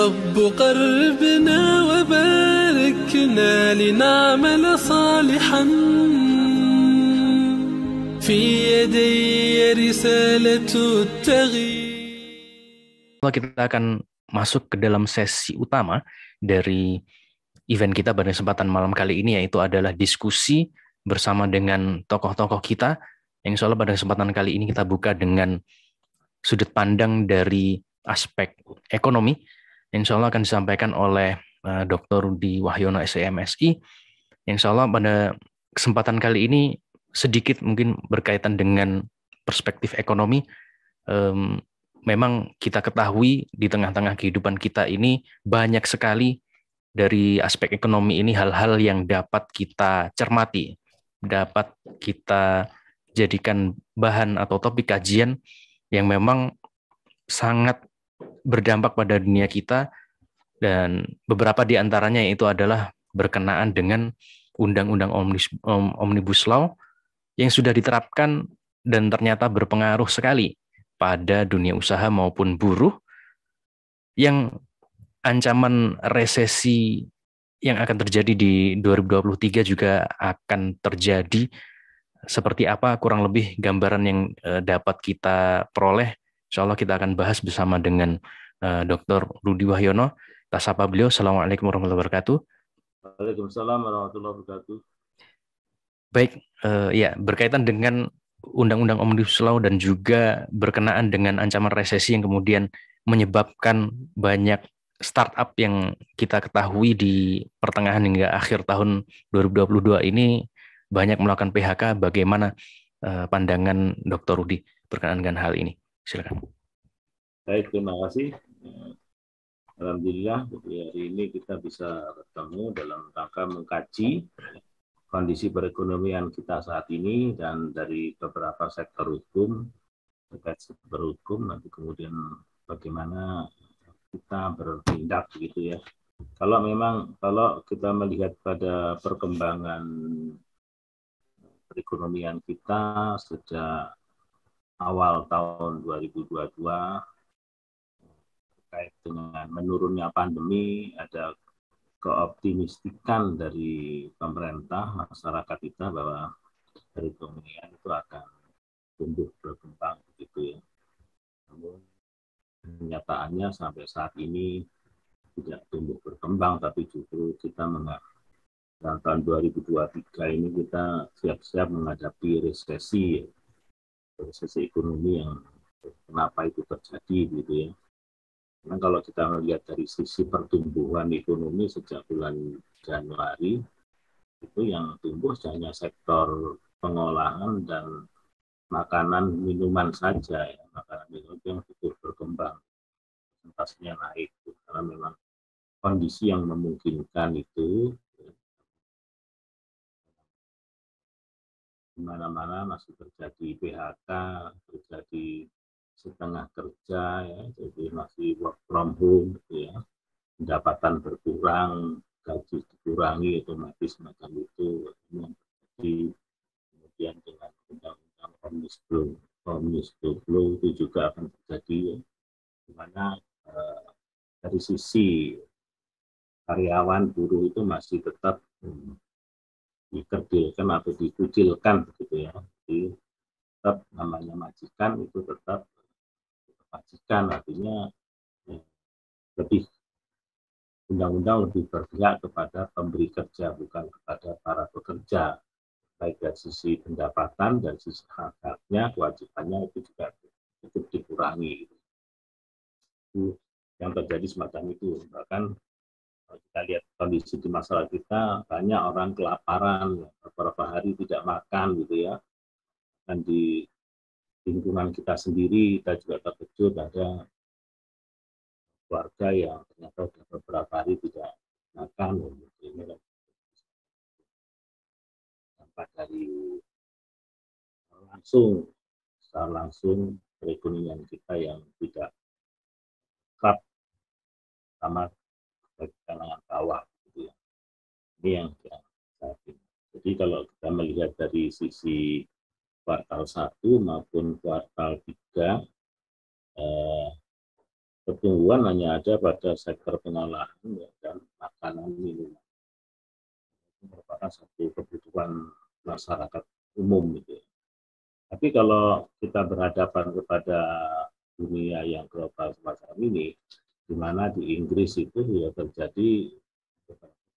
رب قربنا وباركنا لنعمل صالحا في يدي رسالة التغيير. Kita akan masuk ke dalam sesi utama dari event kita pada kesempatan malam kali ini, yaitu adalah diskusi bersama dengan tokoh-tokoh kita. Yang insya Allah pada kesempatan kali ini kita buka dengan sudut pandang dari aspek ekonomi. Insya Allah akan disampaikan oleh Dr. Rudi Wahyono, SEMSI. Insya Allah pada kesempatan kali ini sedikit mungkin berkaitan dengan perspektif ekonomi. Memang kita ketahui di tengah-tengah kehidupan kita ini banyak sekali dari aspek ekonomi ini hal-hal yang dapat kita cermati, dapat kita jadikan bahan atau topik kajian yang memang sangat berdampak pada dunia kita, dan beberapa di antaranya itu adalah berkenaan dengan Undang-Undang Omnibus Law yang sudah diterapkan dan ternyata berpengaruh sekali pada dunia usaha maupun buruh, yang ancaman resesi yang akan terjadi di 2023 juga akan terjadi. Seperti apa kurang lebih gambaran yang dapat kita peroleh. Insya Allah kita akan bahas bersama dengan Dr. Rudi Wahyono. Kita sapa beliau. Assalamualaikum warahmatullahi wabarakatuh. Waalaikumsalam warahmatullahi wabarakatuh. Baik, ya berkaitan dengan Undang-Undang Omnibus Law dan juga berkenaan dengan ancaman resesi yang kemudian menyebabkan banyak startup yang kita ketahui di pertengahan hingga akhir tahun 2022 ini banyak melakukan PHK. Bagaimana pandangan Dr. Rudi berkenaan dengan hal ini? Silakan. Baik, terima kasih. Alhamdulillah hari ini kita bisa bertemu dalam rangka mengkaji kondisi perekonomian kita saat ini, dan dari beberapa sektor hukum, terkait sektor hukum, nanti kemudian bagaimana kita bertindak gitu ya. Kalau kita melihat pada perkembangan perekonomian kita sejak awal tahun 2022 terkait dengan menurunnya pandemi, ada keoptimistikan dari pemerintah, masyarakat kita bahwa perekonomian itu akan tumbuh berkembang begitu ya. Namun kenyataannya sampai saat ini tidak tumbuh berkembang, tapi justru kita dalam tahun 2023 ini kita siap-siap menghadapi resesi ekonomi yang kenapa itu terjadi gitu ya. Karena kalau kita melihat dari sisi pertumbuhan ekonomi sejak bulan Januari, itu yang tumbuh hanya sektor pengolahan dan makanan minuman saja ya. Makanan minuman yang cukup berkembang, presentasinya naik karena memang kondisi yang memungkinkan itu di mana-mana masih terjadi PHK, terjadi setengah kerja ya, jadi masih work from home gitu ya, pendapatan berkurang, gaji dikurangi, otomatis macam itu yang terjadi. Kemudian dengan undang-undang Omnibus Law itu juga akan terjadi ya, di mana dari sisi karyawan buruh itu masih tetap dikerdilkan atau dikucilkan gitu ya. Jadi tetap namanya majikan itu tetap majikan, artinya lebih undang-undang lebih berpihak kepada pemberi kerja, bukan kepada para pekerja, baik dari sisi pendapatan dan sisi hak-haknya, kewajibannya itu juga cukup dikurangi. Itu yang terjadi semacam itu. Bahkan kalau kita lihat kondisi di masyarakat kita, banyak orang kelaparan, beberapa hari tidak makan gitu ya. Dan di lingkungan kita sendiri, kita juga terkejut ada keluarga yang ternyata sudah beberapa hari tidak makan. Ini dampak dari secara langsung perekonomian kita yang tidak kuat sama kalangan bawah gitu ya. Ini yang saya pikir. Jadi kalau kita melihat dari sisi kuartal 1 maupun kuartal 3, pertumbuhan hanya ada pada sektor pengolahan ya, dan makanan minuman. Itu merupakan satu kebutuhan masyarakat umum gitu ya. Tapi kalau kita berhadapan kepada dunia yang global semacam ini, di mana di Inggris itu ya terjadi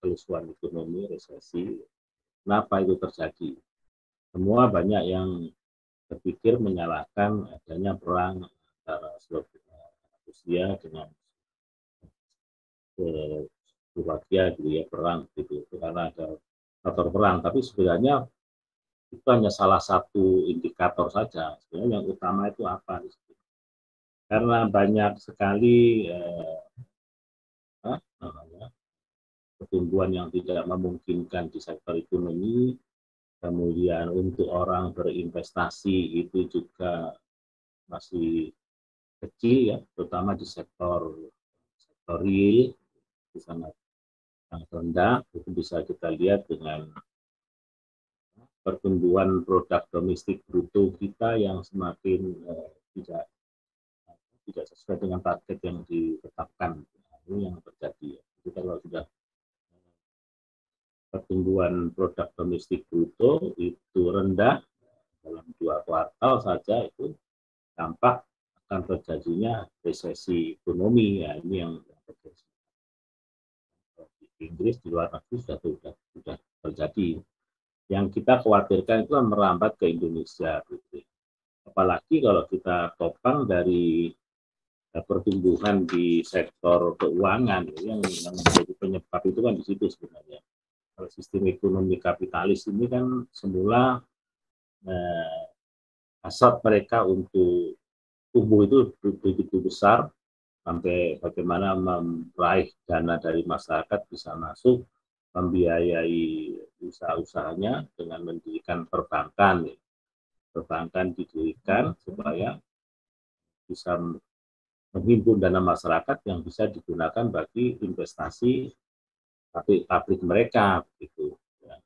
kelusuan ekonomi, resesi. Kenapa itu terjadi? Semua banyak yang berpikir menyalahkan adanya perang antara Rusia dengan Slovakia gitu ya, perang gitu itu karena ada faktor perang. Tapi sebenarnya itu hanya salah satu indikator saja. Sebenarnya yang utama itu apa? Karena banyak sekali pertumbuhan yang tidak memungkinkan di sektor ekonomi, kemudian untuk orang berinvestasi itu juga masih kecil ya, terutama di sektor real di sangat rendah. Itu bisa kita lihat dengan pertumbuhan produk domestik bruto kita yang semakin tidak sesuai dengan target yang ditetapkan. Ini yang terjadi. Jadi kalau sudah pertumbuhan produk domestik bruto itu rendah dalam 2 kuartal saja, itu dampak akan terjadinya resesi ekonomi ya. Ini yang terjadi di Inggris, di luar negeri sudah terjadi. Yang kita khawatirkan itu merambat ke Indonesia gitu. Apalagi kalau kita topang dari pertumbuhan di sektor keuangan yang menjadi penyebab itu kan di situ sebenarnya. Kalau sistem ekonomi kapitalis ini kan semula hasrat mereka untuk tumbuh itu begitu besar sampai bagaimana meraih dana dari masyarakat bisa masuk membiayai usaha-usahanya dengan mendirikan perbankan. Perbankan didirikan supaya bisa menghimpun dana masyarakat yang bisa digunakan bagi investasi pabrik mereka gitu ya.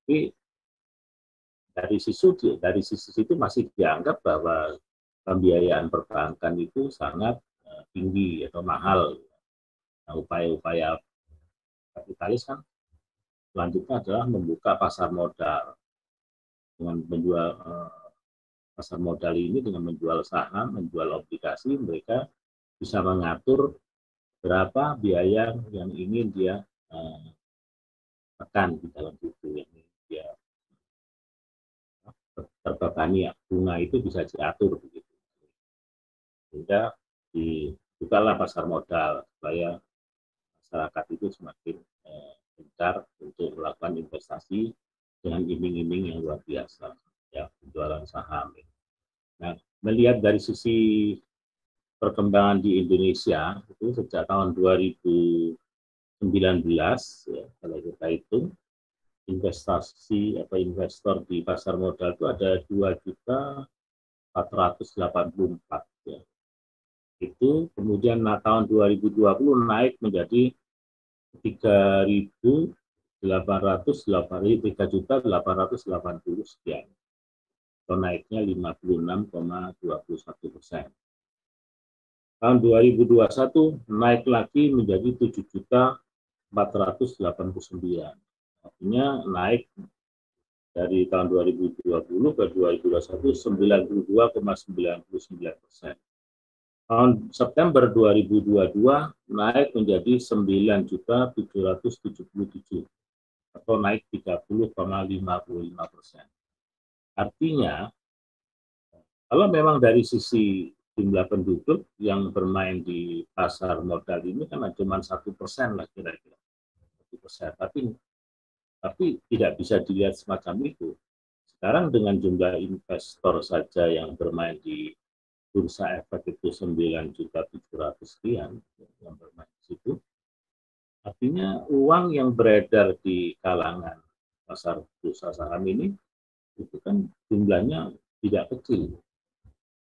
Tapi dari sisi itu masih dianggap bahwa pembiayaan perbankan itu sangat tinggi atau mahal. Nah, upaya-upaya kapitalis kan selanjutnya adalah membuka pasar modal dengan menjual pasar modal ini, dengan menjual saham, menjual obligasi, mereka bisa mengatur berapa biaya yang ingin dia tekan di dalam itu, yang dia terbebani. Bunga itu bisa diatur begitu, sehingga dibukalah pasar modal supaya masyarakat itu semakin gencar untuk melakukan investasi dengan iming-iming yang luar biasa ya, penjualan saham. Nah, melihat dari sisi perkembangan di Indonesia itu sejak tahun 2019 ya, kalau kita hitung investasi atau investor di pasar modal itu ada 2.484 ya. Itu kemudian tahun 2020 naik menjadi 3.880 sekian, atau naiknya 56,21%. Tahun 2021 naik lagi menjadi 7.489. Artinya naik dari tahun 2020 ke 2021 92,99%. Tahun September 2022 naik menjadi 9.777 atau naik 30,55%. Artinya, kalau memang dari sisi jumlah penduduk yang bermain di pasar modal ini kan cuma 1% lah kira-kira, 1%. Tapi tidak bisa dilihat semacam itu. Sekarang dengan jumlah investor saja yang bermain di bursa efek itu 9.700 sekian yang bermain di situ, artinya uang yang beredar di kalangan pasar bursa saham ini itu kan jumlahnya tidak kecil.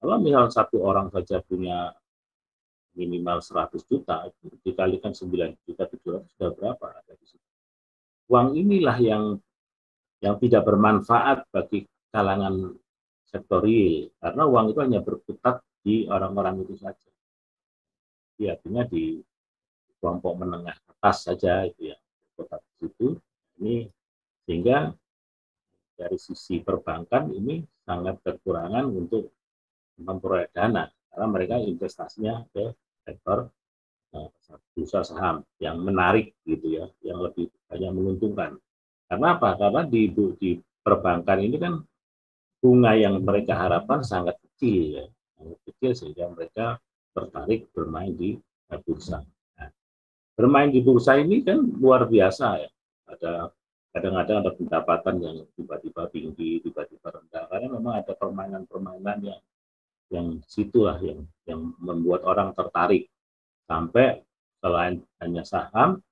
Kalau misal satu orang saja punya minimal 100 juta, itu dikalikan 9.700 sudah berapa ada di situ. Uang inilah yang tidak bermanfaat bagi kalangan sektor real, karena uang itu hanya berkutat di orang-orang itu saja. Jadi artinya di kelompok menengah atas saja itu ya, kota itu ini, sehingga dari sisi perbankan ini sangat kekurangan untuk memperoleh dana karena mereka investasinya ke sektor bursa saham yang menarik gitu ya, yang lebih banyak menguntungkan. Karena apa? Karena di perbankan ini kan bunga yang mereka harapkan sangat kecil ya, sangat kecil sehingga mereka tertarik bermain di bursa. Nah, bermain di bursa ini kan luar biasa ya. Ada kadang-kadang ada pendapatan yang tiba-tiba tinggi, tiba-tiba rendah. Karena memang ada permainan-permainan yang situlah yang membuat orang tertarik sampai selain hanya saham,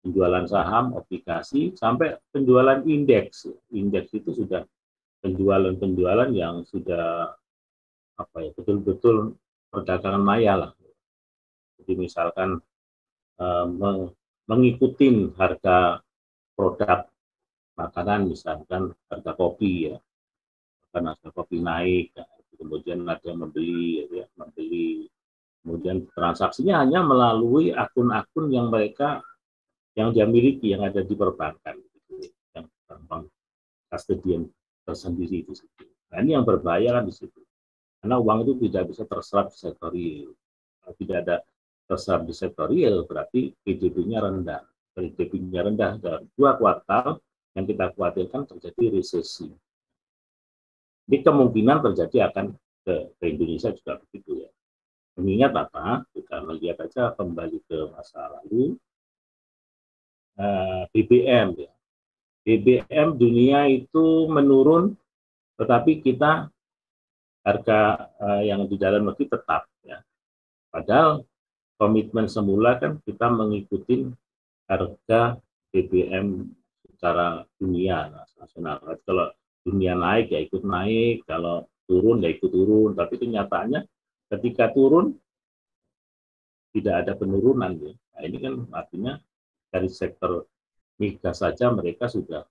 penjualan saham, obligasi, sampai penjualan indeks. Indeks itu sudah penjualan-penjualan yang sudah apa ya, betul-betul perdagangan maya lah. Jadi misalkan mengikuti harga produk makanan, misalkan harga kopi ya, karena harga kopi naik, ya, kemudian ada yang membeli, ya, membeli, kemudian transaksinya hanya melalui akun-akun yang mereka yang dia miliki, yang ada di perbankan, gitu, yang gampang custodian tersendiri di situ. Nah, ini yang berbahaya kan di situ, karena uang itu tidak bisa terserap di sektor real. Kalau tidak ada terserap di sektor real, berarti PDB-nya rendah. PDB-nya rendah dalam 2 kuartal, yang kita khawatirkan terjadi resesi. Ini kemungkinan terjadi akan ke Indonesia juga begitu ya. Mengingat apa? Kita melihat aja kembali ke masa lalu, BBM ya. BBM dunia itu menurun, tetapi kita harga yang di dalam negeri tetap ya. Padahal komitmen semula kan kita mengikuti harga BBM secara dunia nasional. Kalau dunia naik ya ikut naik, kalau turun ya ikut turun. Tapi kenyataannya ketika turun tidak ada penurunan ya. Nah, ini kan artinya dari sektor migas saja mereka sudah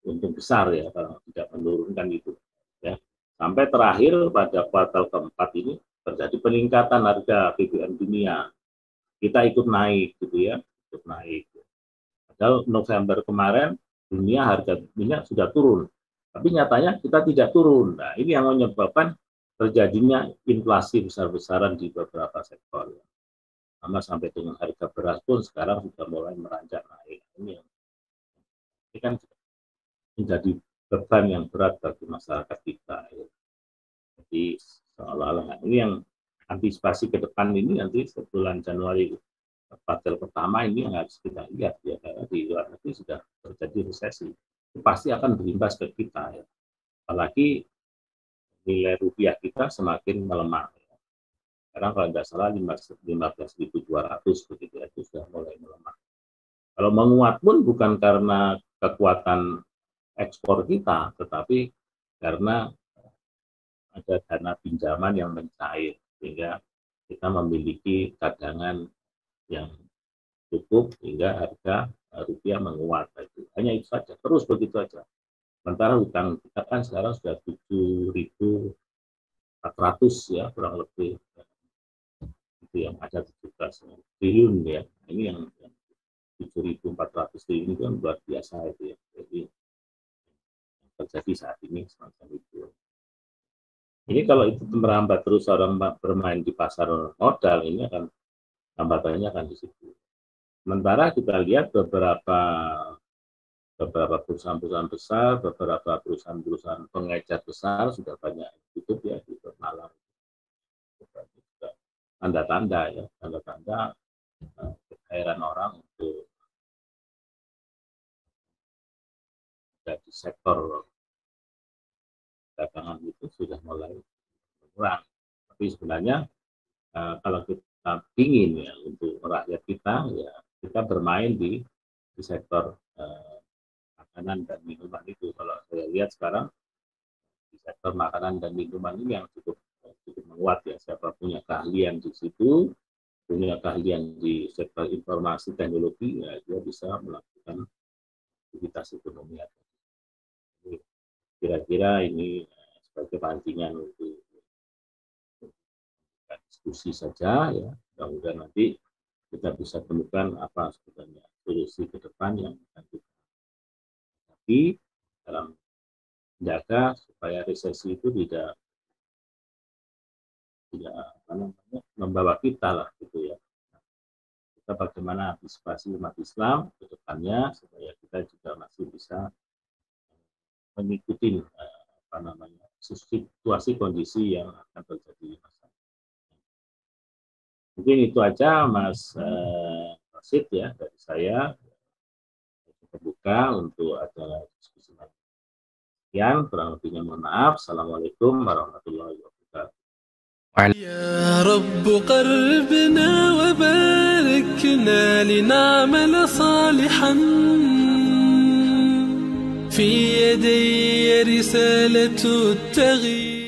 untung besar ya kalau tidak menurunkan itu ya. Sampai terakhir pada kuartal keempat ini terjadi peningkatan harga BBM dunia. Kita ikut naik gitu ya, ikut naik. Padahal November kemarin dunia harga minyak sudah turun, tapi nyatanya kita tidak turun. Nah, ini yang menyebabkan terjadinya inflasi besar-besaran di beberapa sektor. Sama sampai dengan harga beras pun sekarang sudah mulai meranjak naik. Ini kan menjadi beban yang berat bagi masyarakat kita. Ya. Jadi seolah-olah ini yang antisipasi ke depan ini nanti bulan Januari kuartal pertama ini yang harus kita lihat ya, karena di luar negeri sudah terjadi resesi, itu pasti akan berimbas ke kita ya. Apalagi nilai rupiah kita semakin melemah ya. Sekarang kalau tidak salah 15.200 begitu ya, itu sudah mulai melemah. Kalau menguat pun bukan karena kekuatan ekspor kita, tetapi karena ada dana pinjaman yang mencair sehingga kita memiliki cadangan yang cukup hingga harga rupiah menguat. Hanya itu saja, terus begitu saja. Sementara hutang kita kan sekarang sudah 7.400 ya kurang lebih, itu yang ada 17 triliun ya. Ini yang 7.400 triliun itu kan luar biasa itu ya. Jadi yang terjadi saat ini semacam itu. Ini kalau itu merambat terus orang bermain di pasar modal, ini akan hambatannya akan di situ. Sementara kita lihat beberapa perusahaan-perusahaan besar, beberapa perusahaan-perusahaan pengecer besar sudah banyak tutup ya di Malang. Tanda-tanda ya, tanda-tanda kehairan orang untuk di sektor dagangan itu sudah mulai berkurang. Tapi sebenarnya kalau kita ingin ya untuk rakyat kita ya kita bermain di sektor makanan dan minuman itu. Kalau saya lihat sekarang di sektor makanan dan minuman ini yang cukup menguat ya. Siapa punya keahlian di situ, punya keahlian di sektor informasi teknologi, ya dia bisa melakukan aktivitas ekonomi. Kira-kira ini sebagai pancingan untuk diskusi saja ya. Mudah-mudahan nanti kita bisa temukan apa sebenarnya solusi ke depan yang akan kita hadapi dalam menjaga supaya resesi itu tidak membawa kita lah gitu ya. Kita bagaimana antisipasi umat Islam ke depannya supaya kita juga masih bisa mengikuti situasi kondisi yang akan terjadi masa. Mungkin itu aja Mas Rasid ya dari saya. Kita buka untuk ada diskusi lagi. Sekian, kurang lebihnya mohon maaf. Assalamualaikum warahmatullahi wabarakatuh. يا رب قربنا وباركنا لنعمل صالحا في يدي رسالة التغيير